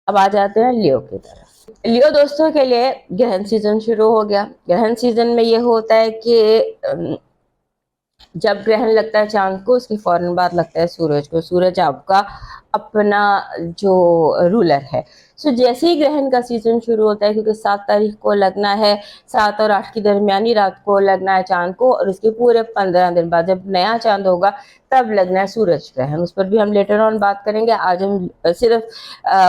अब आ जाते हैं लियो की तरफ। लियो दोस्तों के लिए ग्रहण सीजन शुरू हो गया। ग्रहण सीजन में ये होता है कि जब ग्रहण लगता है चांद को, उसके फौरन बाद लगता है सूरज को। सूरज आपका अपना जो रूलर है। सो जैसे ही ग्रहण का सीजन शुरू होता है, क्योंकि 7 तारीख को लगना है, 7 और 8 की दरमियानी रात को लगना है चांद को, और उसके पूरे 15 दिन बाद जब नया चांद होगा तब लगना है सूरज ग्रहण। उस पर भी हम लेटर ऑन बात करेंगे। आज हम सिर्फ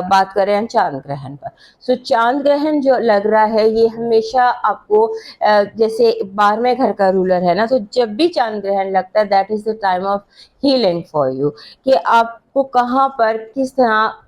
बात कर रहे हैं चांद ग्रहण पर। सो चांद ग्रहण जो लग रहा है ये हमेशा आपको जैसे 12वें घर का रूलर है ना, तो जब भी चांद ग्रहण लगता है that is the time of healing for you, कि आपको कहाँ पर किस तरह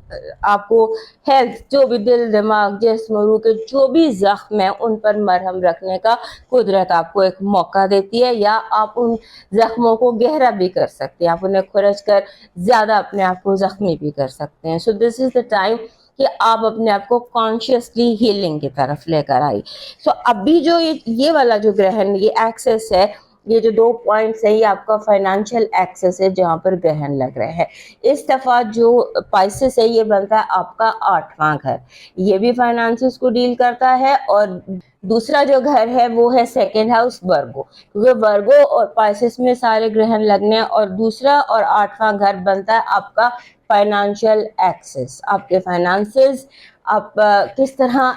आपको हेल्थ, जो भी दिल दिमाग जिस्म रूह के जो भी जख्म है उन पर मरहम रखने का कुदरत आपको एक मौका देती है, या आप उन जख्मों को गहरा भी कर सकते हैं, आप उन्हें खुरच कर ज्यादा अपने आप को जख्मी भी कर सकते हैं। So this is the time कि आप अपने आप को कॉन्शियसली हीलिंग की तरफ लेकर आई। सो अभी जो ये वाला जो ग्रहण, ये एक्सेस है, ये जो 2 पॉइंट्स है, ये आपका फाइनेंशियल एक्सेस है जहां पर ग्रहण लग रहे हैं। इस दफा जो पाइसेस है ये बनता है आपका 8वां घर। ये भी फाइनेंसेस को डील करता है। और दूसरा जो घर है वो है सेकेंड हाउस वर्गो, क्योंकि वर्गो और पाइसेस में सारे ग्रहण लगने हैं। और दूसरा और 8वां घर बनता है आपका फाइनेंशियल एक्सेस, आपके फाइनेंसेस, आप किस तरह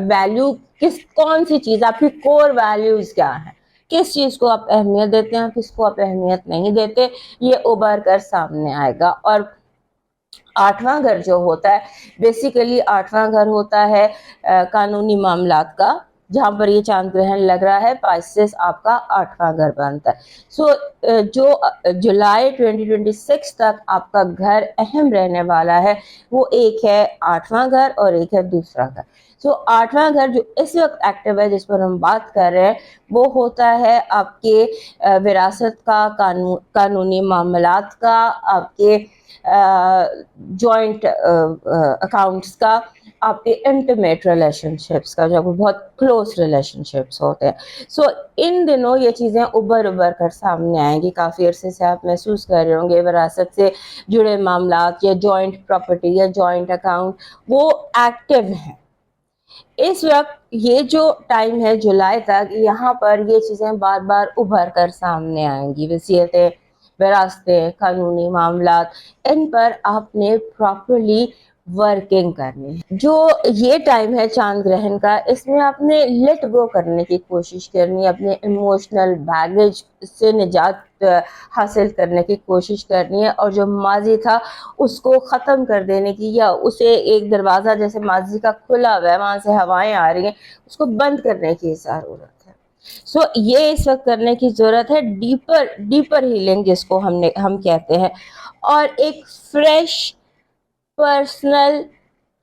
वैल्यू, कौन सी चीज आपकी कोर वैल्यूज क्या है, किस चीज को आप अहमियत देते हैं, किसको आप अहमियत नहीं देते, ये उभर कर सामने आएगा। और 8वां घर जो होता है, बेसिकली 8वां घर होता है कानूनी मामलात का, जहां पर ये चांद ग्रहण लग रहा है पाइसेस आपका 8वां घर बनता है। सो जो जुलाई 2026 तक आपका घर अहम रहने वाला है, वो एक है 8वां घर और एक है दूसरा घर। सो 8वां घर जो इस वक्त एक्टिव है, जिस पर हम बात कर रहे हैं, वो होता है आपके विरासत का, कानूनी मामलात का, आपके जॉइंट अकाउंट्स का, आपके इंटीमेट रिलेशनशिप्स का, जो बहुत क्लोज रिलेशनशिप्स होते हैं। सो इन दिनों ये चीज़ें उभर उभर कर सामने आएंगी। काफ़ी अरसे से आप महसूस कर रहे होंगे विरासत से जुड़े मामलात या जॉइंट प्रॉपर्टी या जॉइंट अकाउंट वो एक्टिव हैं इस वक्त। ये जो टाइम है जुलाई तक, यहाँ पर ये चीज़ें बार बार उभर कर सामने आएंगी। वसीयतें, विरासतें, कानूनी मामलात, इन पर आपने प्रॉपरली वर्किंग करनी है। जो ये टाइम है चांद ग्रहण का, इसमें आपने लेट गो करने की कोशिश करनी है, अपने इमोशनल बैगेज से निजात हासिल करने की कोशिश करनी है, और जो माजी था उसको ख़त्म कर देने की, या उसे एक दरवाज़ा जैसे माजी का खुला हुआ है, वहाँ से हवाएं आ रही हैं, उसको बंद करने की ज़रूरत है। सो ये इस वक्त करने की ज़रूरत है, डीपर डीपर हीलिंग जिसको हम कहते हैं, और एक फ्रेश पर्सनल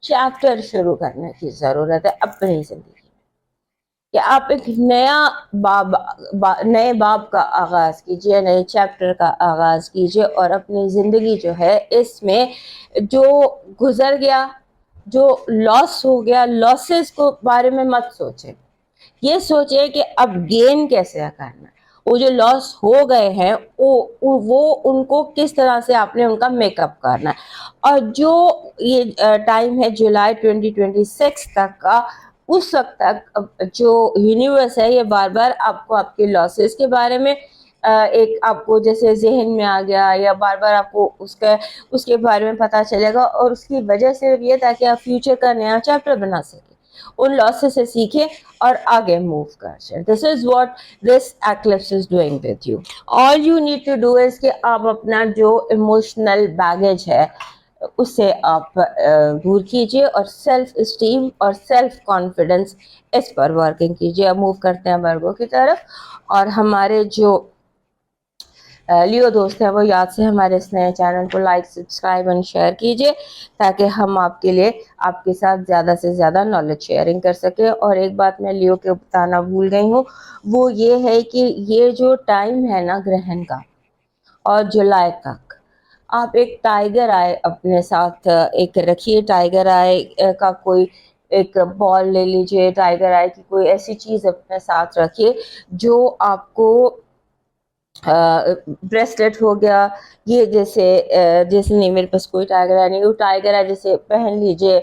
चैप्टर शुरू करने की ज़रूरत है अपनी ज़िंदगी, कि आप एक नए बाब का आगाज़ कीजिए, नए चैप्टर का आगाज़ कीजिए, और अपनी ज़िंदगी जो है इसमें जो गुजर गया, जो लॉस हो गया, लॉसेस को बारे में मत सोचें। ये सोचें कि अब गेन कैसे करना, वो जो लॉस हो गए हैं वो उनको किस तरह से आपने उनका मेकअप करना है। और जो ये टाइम है जुलाई 2026 तक का, उस वक्त तक जो यूनिवर्स है ये बार बार आपको आपके लॉसेस के बारे में एक आपको जैसे जहन में आ गया, या बार बार आपको उसके बारे में पता चलेगा, और उसकी वजह सिर्फ ये ताकि आप फ्यूचर का नया चैप्टर बना सकें, उन लॉसेस से सीखे और आगे मूव कर। This is what this eclipse is doing with you. All you need to do is कि आप अपना जो इमोशनल बैगेज है उसे आप दूर कीजिए, और सेल्फ स्टीम और सेल्फ कॉन्फिडेंस, इस पर वर्किंग कीजिए। अब मूव करते हैं वर्गों की तरफ। और हमारे जो लियो दोस्त हैं वो याद से हमारे इस नए चैनल को लाइक, सब्सक्राइब एंड शेयर कीजिए, ताकि हम आपके लिए आपके साथ ज़्यादा से ज़्यादा नॉलेज शेयरिंग कर सके। और एक बात मैं लियो के बताना भूल गई हूँ, वो ये है कि ये जो टाइम है ना ग्रहण का, और जुलाई तक आप एक टाइगर आय अपने साथ एक रखिए। टाइगर आय का कोई एक बॉल ले लीजिए, टाइगर आय की कोई ऐसी चीज़ अपने साथ रखिए जो आपको بریسلیٹ ہو گیا، یہ جیسے نہیں میرے پاس کوئی ٹائگر ہے نہیں، وہ ٹائگر ہے جیسے پہن لیجئے،